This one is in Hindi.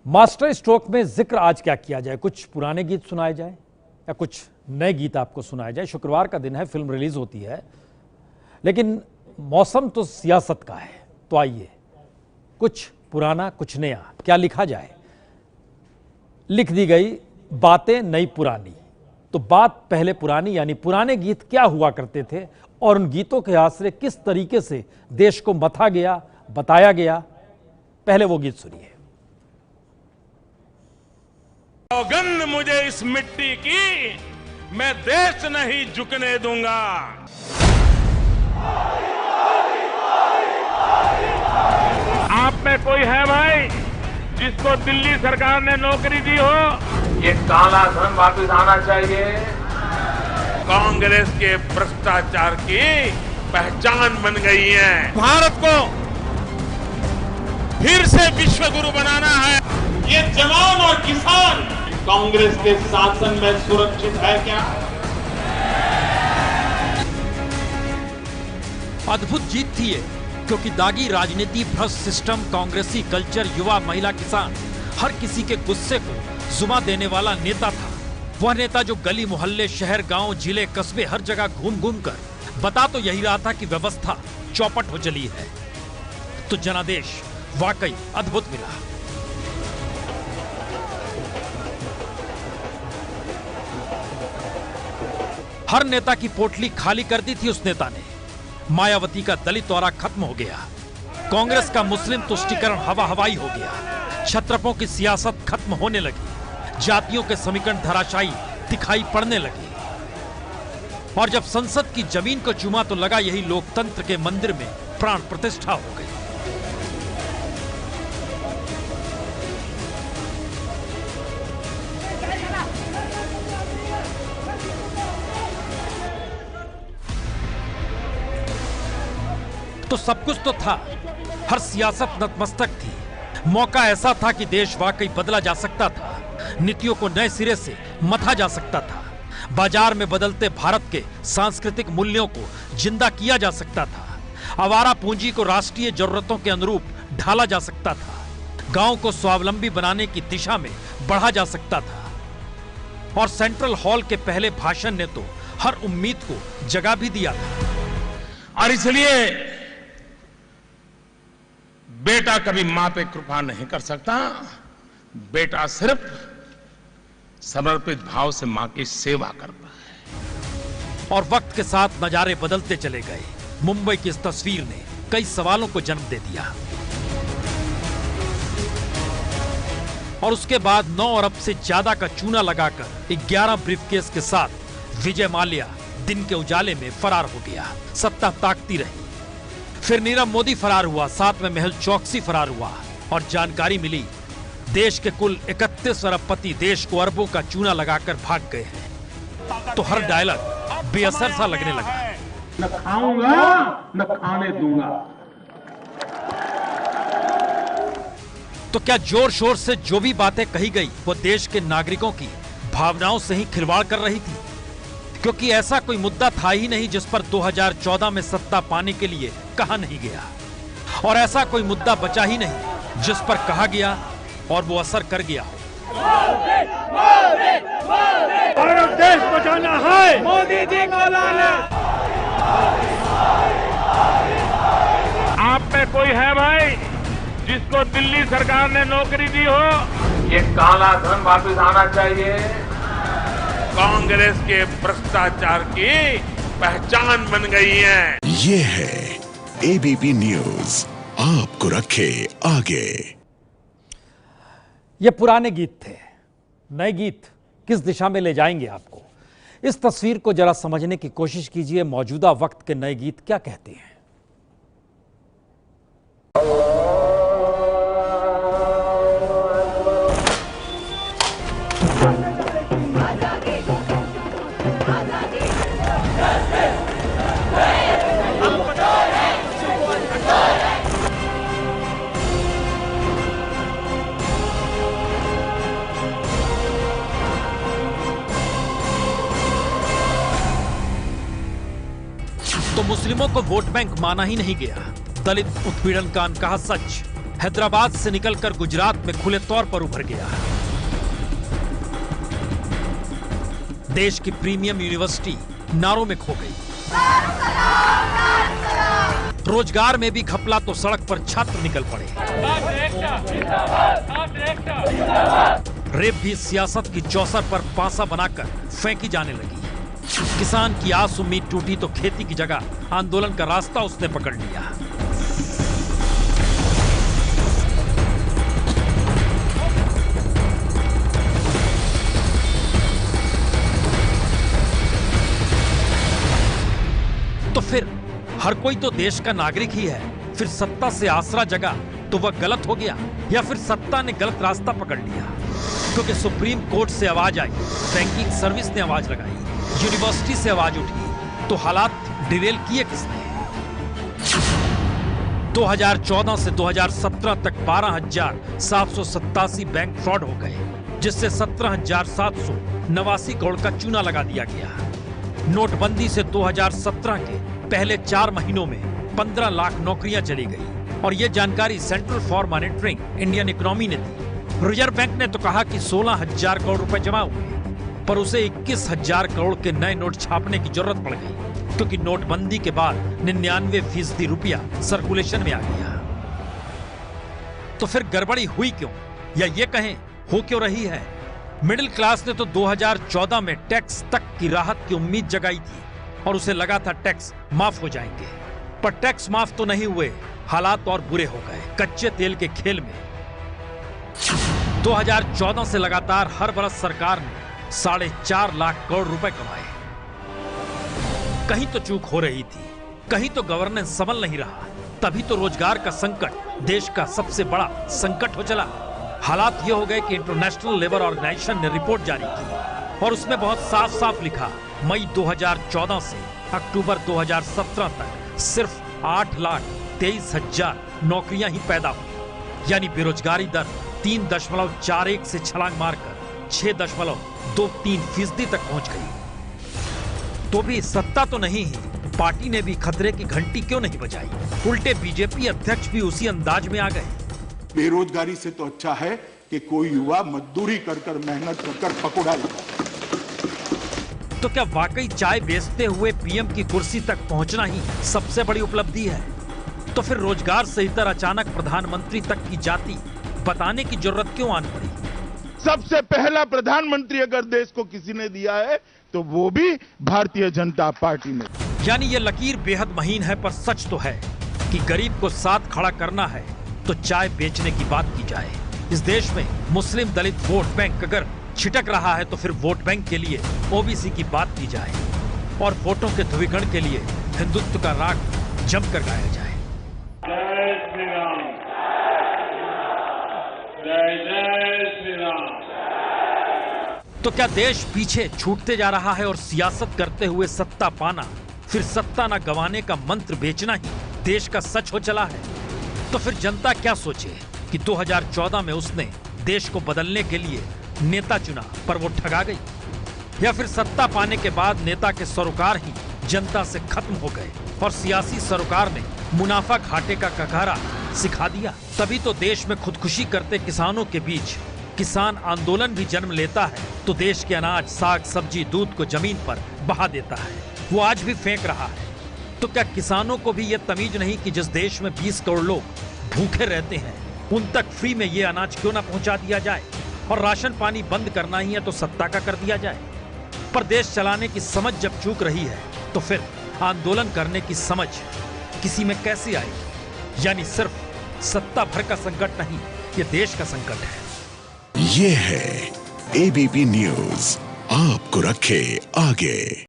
मास्टर स्ट्रोक में जिक्र आज क्या किया जाए? कुछ पुराने गीत सुनाए जाए या कुछ नए गीत आपको सुनाए जाए? शुक्रवार का दिन है, फिल्म रिलीज होती है, लेकिन मौसम तो सियासत का है। तो आइए, कुछ पुराना कुछ नया, क्या लिखा जाए? लिख दी गई बातें नई पुरानी। तो बात पहले पुरानी, यानी पुराने गीत क्या हुआ करते थे और उन गीतों के आसरे किस तरीके से देश को मथा गया, बताया गया। पहले वो गीत सुनिए। सौगंध मुझे इस मिट्टी की, मैं देश नहीं झुकने दूंगा। आप में कोई है भाई जिसको दिल्ली सरकार ने नौकरी दी हो? ये काला धन वापस आना चाहिए। कांग्रेस के भ्रष्टाचार की पहचान बन गई है। भारत को फिर से विश्व गुरु बनाना है। ये जवान और किसान कांग्रेस के शासन में सुरक्षित है क्या? अद्भुत जीत थी ये, क्योंकि दागी राजनीति, भ्रष्ट सिस्टम, कांग्रेसी कल्चर, युवा, महिला, किसान, हर किसी के गुस्से को जुमा देने वाला नेता था। वह नेता जो गली मोहल्ले, शहर, गांव, जिले, कस्बे, हर जगह घूम घूम कर बता तो यही रहा था कि व्यवस्था चौपट हो चली है। तो जनादेश वाकई अद्भुत मिला। हर नेता की पोटली खाली कर दी थी उस नेता ने। मायावती का दलित दौरा खत्म हो गया, कांग्रेस का मुस्लिम तुष्टीकरण हवा हवाई हो गया, क्षत्रपों की सियासत खत्म होने लगी, जातियों के समीकरण धराशायी दिखाई पड़ने लगे। और जब संसद की जमीन को चूमा तो लगा यही लोकतंत्र के मंदिर में प्राण प्रतिष्ठा हो गई। तो सब कुछ तो था, हर सियासत नतमस्तक थी। मौका ऐसा था कि देश वाकई बदला जा सकता था, नीतियों को नए सिरे से मथा जा सकता था, बाजार में बदलते भारत के सांस्कृतिक मूल्यों को जिंदा किया जा सकता था, आवारा पूंजी को राष्ट्रीय जरूरतों के अनुरूप ढाला जा सकता था, गांव को स्वावलंबी बनाने की दिशा में बढ़ा जा सकता था। और सेंट्रल हॉल के पहले भाषण ने तो हर उम्मीद को जगा भी दिया था। और इसलिए बेटा कभी मां पे कृपा नहीं कर सकता। बेटा सिर्फ समर्पित भाव से मां की सेवा करता है। और वक्त के साथ नजारे बदलते चले गए। मुंबई की इस तस्वीर ने कई सवालों को जन्म दे दिया। और उसके बाद 9 अरब से ज्यादा का चूना लगाकर 11 ब्रीफकेस के साथ विजय माल्या दिन के उजाले में फरार हो गया। सत्ता ताकती रही। फिर नीरव मोदी फरार हुआ, साथ में मेहुल चौकसी फरार हुआ। और जानकारी मिली देश के कुल 31 अरबपति देश को अरबों का चूना लगाकर भाग गए हैं। तो हर डायलॉग बेअसर सा लगने लगा। न खाऊंगा न खाने दूंगा। तो क्या जोर शोर से जो भी बातें कही गई वो देश के नागरिकों की भावनाओं से ही खिलवाड़ कर रही थी? क्योंकि ऐसा कोई मुद्दा था ही नहीं जिस पर 2014 में सत्ता पाने के लिए कहा नहीं गया, और ऐसा कोई मुद्दा बचा ही नहीं जिस पर कहा गया और वो असर कर गया हो। भारत देश बचाना है, मोदी जी को लाना। आप में कोई है भाई जिसको दिल्ली सरकार ने नौकरी दी हो? ये काला धन वापस आना चाहिए। कांग्रेस के भ्रष्टाचार की पहचान बन गई है। ये है एबीपी न्यूज, आपको रखे आगे। ये पुराने गीत थे, नए गीत किस दिशा में ले जाएंगे आपको? इस तस्वीर को जरा समझने की कोशिश कीजिए। मौजूदा वक्त के नए गीत क्या कहते हैं? तो मुस्लिमों को वोट बैंक माना ही नहीं गया। दलित उत्पीड़न का अनकहा सच। हैदराबाद से निकलकर गुजरात में खुले तौर पर उभर गया। देश की प्रीमियम यूनिवर्सिटी नारों में खो गई। रोजगार में भी घपला तो सड़क पर छात्र निकल पड़े। रेप भी सियासत की चौसर पर पासा बनाकर फेंकी जाने लगी। किसान की आस उम्मीद टूटी तो खेती की जगह आंदोलन का रास्ता उसने पकड़ लिया। तो फिर हर कोई तो देश का नागरिक ही है, फिर सत्ता से आसरा जगा तो वह गलत हो गया या फिर सत्ता ने गलत रास्ता पकड़ लिया? क्योंकि सुप्रीम कोर्ट से आवाज आई, बैंकिंग सर्विस ने आवाज लगाई, यूनिवर्सिटी से आवाज उठी, तो हालात डिरेल किए किसने? 2014 से 2017 तक 12,787 बैंक फ्रॉड हो गए, जिससे 17,789 करोड़ का चूना लगा दिया गया। नोटबंदी से 2017 के पहले 4 महीनों में 15 लाख नौकरियां चली गई और यह जानकारी central for monitoring Indian economy ने दी। रिजर्व बैंक ने तो कहा कि 16,000 करोड़ रुपए जमा हुए, पर उसे 21,000 करोड़ के नए नोट छापने की जरूरत पड़ गई, क्योंकि नोटबंदी के बाद 99% रुपया सर्कुलेशन में आ गया। तो फिर गड़बड़ी हुई क्यों, या ये कहें हो क्यों रही है? मिडिल क्लास ने तो 2014 में टैक्स तक की राहत की उम्मीद जगाई थी और उसे लगा था टैक्स माफ हो जाएंगे, पर टैक्स माफ तो नहीं हुए, हालात और बुरे हो गए। कच्चे तेल के खेल में 2014 से लगातार हर बरस सरकार ने 4.5 लाख करोड़ रुपए कमाए। कहीं तो चूक हो रही थी, कहीं तो गवर्नेंस संभल नहीं रहा, तभी तो रोजगार का संकट देश का सबसे बड़ा संकट हो चला। हालात ये हो गए कि इंटरनेशनल लेबर ऑर्गेनाइजेशन ने रिपोर्ट जारी की और उसमें बहुत साफ साफ लिखा, मई 2014 से अक्टूबर 2017 तक सिर्फ 8,23,000 नौकरियां ही पैदा हुई, यानी बेरोजगारी दर 3.41 से छलांग मारकर 6.23% तक पहुंच गई। तो भी सत्ता तो नहीं ही, पार्टी ने भी खतरे की घंटी क्यों नहीं बजाई? उल्टे बीजेपी अध्यक्ष भी उसी अंदाज में आ गए। बेरोजगारी से तो अच्छा है कि कोई युवा मजदूरी कर कर मेहनत कर कर पकौड़ा लेता है। तो क्या वाकई चाय बेचते हुए पीएम की कुर्सी तक पहुंचना ही सबसे बड़ी उपलब्धि है? तो फिर रोजगार से इतर अचानक प्रधानमंत्री तक की जाति बताने की जरूरत क्यों आन पड़ी? सबसे पहला प्रधानमंत्री अगर देश को किसी ने दिया है तो वो भी भारतीय जनता पार्टी ने। यानी ये लकीर बेहद महीन है, पर सच तो है कि गरीब को साथ खड़ा करना है तो चाय बेचने की बात की जाए। इस देश में मुस्लिम दलित वोट बैंक अगर छिटक रहा है तो फिर वोट बैंक के लिए ओबीसी की बात की जाए और वोटों के ध्रुवीकरण के लिए हिंदुत्व का राग जमकर गाया जाए। जय श्री राम, जय जय श्री राम। तो क्या देश पीछे छूटते जा रहा है और सियासत करते हुए सत्ता पाना, फिर सत्ता न गंवाने का मंत्र बेचना ही देश का सच हो चला है? तो फिर जनता क्या सोचे कि 2014 में उसने देश को बदलने के लिए नेता चुना पर वो ठगा गई, या फिर सत्ता पाने के बाद नेता के सरोकार ही जनता से खत्म हो गए और सियासी सरोकार ने मुनाफा घाटे का ककारा सिखा दिया? तभी तो देश में खुदकुशी करते किसानों के बीच किसान आंदोलन भी जन्म लेता है, तो देश के अनाज, साग, सब्जी, दूध को जमीन पर बहा देता है, वो आज भी फेंक रहा है। तो क्या किसानों को भी ये तमीज नहीं कि जिस देश में 20 करोड़ लोग भूखे रहते हैं उन तक फ्री में ये अनाज क्यों ना पहुंचा दिया जाए, और राशन पानी बंद करना ही है तो सत्ता का कर दिया जाए? पर देश चलाने की समझ जब चूक रही है तो फिर आंदोलन करने की समझ किसी में कैसे आएगी? यानी सिर्फ सत्ता भर का संकट नहीं, ये देश का संकट है। ये है एबीपी न्यूज, आपको रखे आगे।